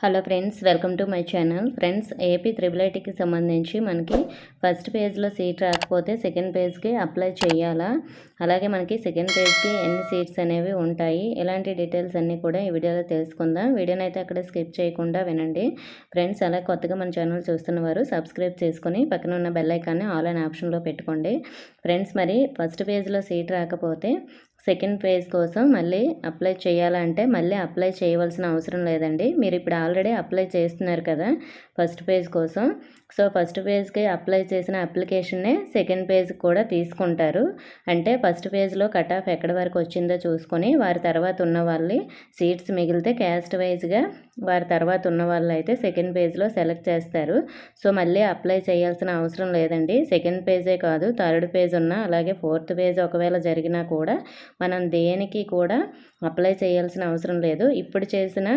Hello friends, welcome to my channel. Friends, AP triple ఐటీకి సంబంధించి మనకి ఫస్ట్ పేజ్లో సీట్ రాకపోతే సెకండ్ పేజ్కి అప్లై చేయాలా, అలాగే మనకి సెకండ్ పేజ్కి ఎన్ని సీట్స్ అనేవి ఉంటాయి, ఇలాంటి డీటెయిల్స్ అన్నీ కూడా ఈ వీడియోలో తెలుసుకుందాం. వీడియోని అయితే అక్కడ స్కిప్ చేయకుండా వినండి. ఫ్రెండ్స్, అలా కొత్తగా మన ఛానల్ చూస్తున్నవారు సబ్స్క్రైబ్ చేసుకుని పక్కన ఉన్న బెల్ ఐకాన్ని ఆల్ అనే ఆప్షన్లో పెట్టుకోండి. ఫ్రెండ్స్, మరి ఫస్ట్ పేజ్లో సీట్ రాకపోతే సెకండ్ పేజ్ కోసం మళ్ళీ అప్లై చేయాలంటే మళ్ళీ అప్లై చేయవలసిన అవసరం లేదండి. మీరు ఇప్పుడు ఆల్రెడీ అప్లై చేస్తున్నారు కదా ఫస్ట్ పేజ్ కోసం. సో ఫస్ట్ పేజ్కి అప్లై చేసిన అప్లికేషన్నే సెకండ్ పేజ్ కూడా తీసుకుంటారు. అంటే ఫస్ట్ పేజ్లో కట్ ఆఫ్ ఎక్కడి వరకు వచ్చిందో చూసుకొని వారి తర్వాత ఉన్న వాళ్ళని సీట్స్ మిగిలితే క్యాస్ట్ వైజ్గా వారి తర్వాత ఉన్న వాళ్ళు అయితే సెకండ్ పేజ్లో సెలెక్ట్ చేస్తారు. సో మళ్ళీ అప్లై చేయాల్సిన అవసరం లేదండి. సెకండ్ పేజే కాదు, థర్డ్ పేజ్ ఉన్నా అలాగే ఫోర్త్ పేజ్ ఒకవేళ జరిగినా కూడా మనం దేనికి కూడా అప్లై చేయాల్సిన అవసరం లేదు. ఇప్పుడు చేసిన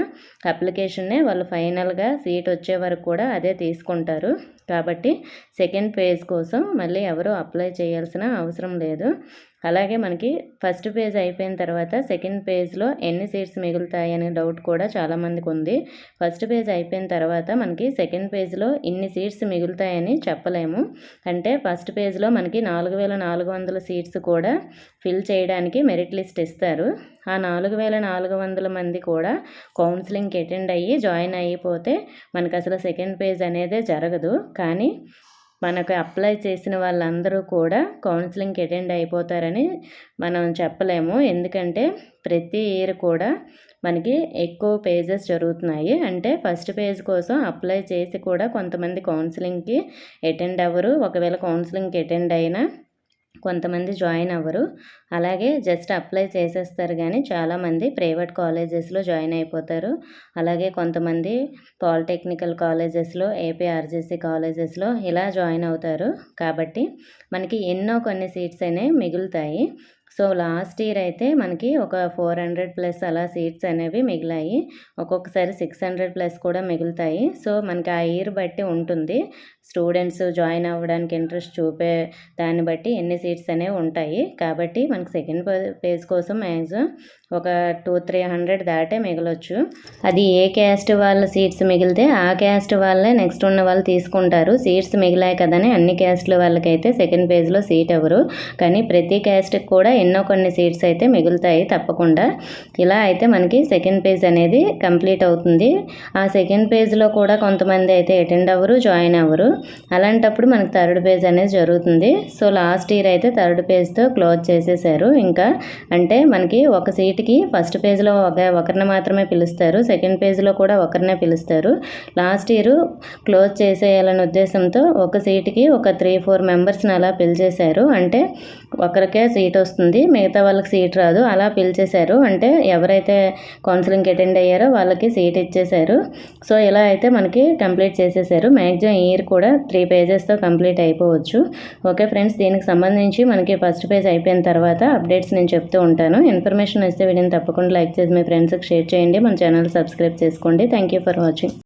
అప్లికేషన్నే వాళ్ళు ఫైనల్గా సీట్ వచ్చే వరకు కూడా అదే తీసుకుంటారు. కాబట్టి సెకండ్ పేజ్ కోసం మళ్ళీ ఎవరు అప్లై చేయాల్సిన అవసరం లేదు. అలాగే మనకి ఫస్ట్ పేజ్ అయిపోయిన తర్వాత సెకండ్ పేజ్లో ఎన్ని సీట్స్ మిగులుతాయి అనే డౌట్ కూడా చాలామందికి ఉంది. ఫస్ట్ పేజ్ అయిపోయిన తర్వాత మనకి సెకండ్ పేజ్లో ఇన్ని సీట్స్ మిగులుతాయని చెప్పలేము. అంటే ఫస్ట్ పేజ్లో మనకి 4400 సీట్స్ కూడా ఫిల్ చేయడానికి మెరిట్ లిస్ట్ ఇస్తారు. ఆ 4400 మంది కూడా కౌన్సిలింగ్కి అటెండ్ అయ్యి జాయిన్ అయిపోతే మనకు అసలు సెకండ్ పేజ్ అనేదే జరగదు. కానీ మనకు అప్లై చేసిన వాళ్ళందరూ కూడా కౌన్సిలింగ్కి అటెండ్ అయిపోతారని మనం చెప్పలేము. ఎందుకంటే ప్రతి ఇయర్ కూడా మనకి ఎక్కువ పేజెస్ జరుగుతున్నాయి. అంటే ఫస్ట్ పేజ్ కోసం అప్లై చేసి కూడా కొంతమంది కౌన్సిలింగ్కి అటెండ్ అవ్వరు. ఒకవేళ కౌన్సిలింగ్కి అటెండ్ అయినా కొంతమంది జాయిన్ అవ్వరు. అలాగే జస్ట్ అప్లై చేసేస్తారు, కానీ చాలామంది ప్రైవేట్ కాలేజెస్లో జాయిన్ అయిపోతారు. అలాగే కొంతమంది పాలిటెక్నికల్ కాలేజెస్లో, ఏపీఆర్జేసీ కాలేజెస్లో ఇలా జాయిన్ అవుతారు. కాబట్టి మనకి ఎన్నో కొన్ని సీట్స్ అనేవి మిగులుతాయి. సో లాస్ట్ ఇయర్ అయితే మనకి ఒక 400+ అలా సీట్స్ అనేవి మిగిలాయి. ఒక్కొక్కసారి 600+ కూడా మిగులుతాయి. సో మనకి ఆ ఇయర్ బట్టి ఉంటుంది. స్టూడెంట్స్ జాయిన్ అవ్వడానికి ఇంట్రెస్ట్ చూపే దాన్ని బట్టి ఎన్ని సీట్స్ అనేవి ఉంటాయి. కాబట్టి మనకి సెకండ్ పేజ్ కోసం మ్యాక్సిమం ఒక 200-300 దాటే మిగలొచ్చు. అది ఏ క్యాస్ట్ వాళ్ళ సీట్స్ మిగిలితే ఆ క్యాస్ట్ వాళ్ళే నెక్స్ట్ ఉన్న వాళ్ళు తీసుకుంటారు. సీట్స్ మిగిలాయి కదని అన్ని క్యాస్ట్ల వాళ్ళకైతే సెకండ్ పేజ్లో సీట్ ఎవరు, కానీ ప్రతి క్యాస్ట్కి కూడా ఎన్నో కొన్ని సీట్స్ అయితే మిగులుతాయి తప్పకుండా. ఇలా అయితే మనకి సెకండ్ పేజ్ అనేది కంప్లీట్ అవుతుంది. ఆ సెకండ్ పేజ్లో కూడా కొంతమంది అయితే అటెండ్ అవ్వరు, జాయిన్ అవ్వరు. అలాంటప్పుడు మనకి థర్డ్ పేజ్ అనేది జరుగుతుంది. సో లాస్ట్ ఇయర్ అయితే థర్డ్ పేజ్తో క్లోజ్ చేసేసారు. ఇంకా అంటే మనకి ఒక సీట్కి ఫస్ట్ పేజ్లో ఒకరిని మాత్రమే పిలుస్తారు, సెకండ్ పేజ్లో కూడా ఒకరినే పిలుస్తారు. లాస్ట్ ఇయర్ క్లోజ్ చేసేయాలనే ఉద్దేశంతో ఒక సీట్కి ఒక 3-4 మెంబర్స్ని అలా పిలిచేశారు. అంటే ఒకరికే సీట్ వస్తుంది, మిగతా వాళ్ళకి సీట్ రాదు, అలా పిలిచేశారు. అంటే ఎవరైతే కౌన్సిలింగ్కి అటెండ్ అయ్యారో వాళ్ళకి సీట్ ఇచ్చేశారు. సో ఇలా అయితే మనకి కంప్లీట్ చేసేసారు. మ్యాక్సిమం ఇయర్ కూడా 3 పేజెస్తో కంప్లీట్ అయిపోవచ్చు. ఓకే ఫ్రెండ్స్, దీనికి సంబంధించి మనకి ఫస్ట్ పేజ్ అయిపోయిన తర్వాత అప్డేట్స్ నేను చెప్తూ ఉంటాను. ఇన్ఫర్మేషన్ వస్తే వీడియోని తప్పకుండా లైక్ చేసి మీ ఫ్రెండ్స్కి షేర్ చేయండి. మన ఛానల్ సబ్స్క్రైబ్ చేసుకోండి. Thank you for watching.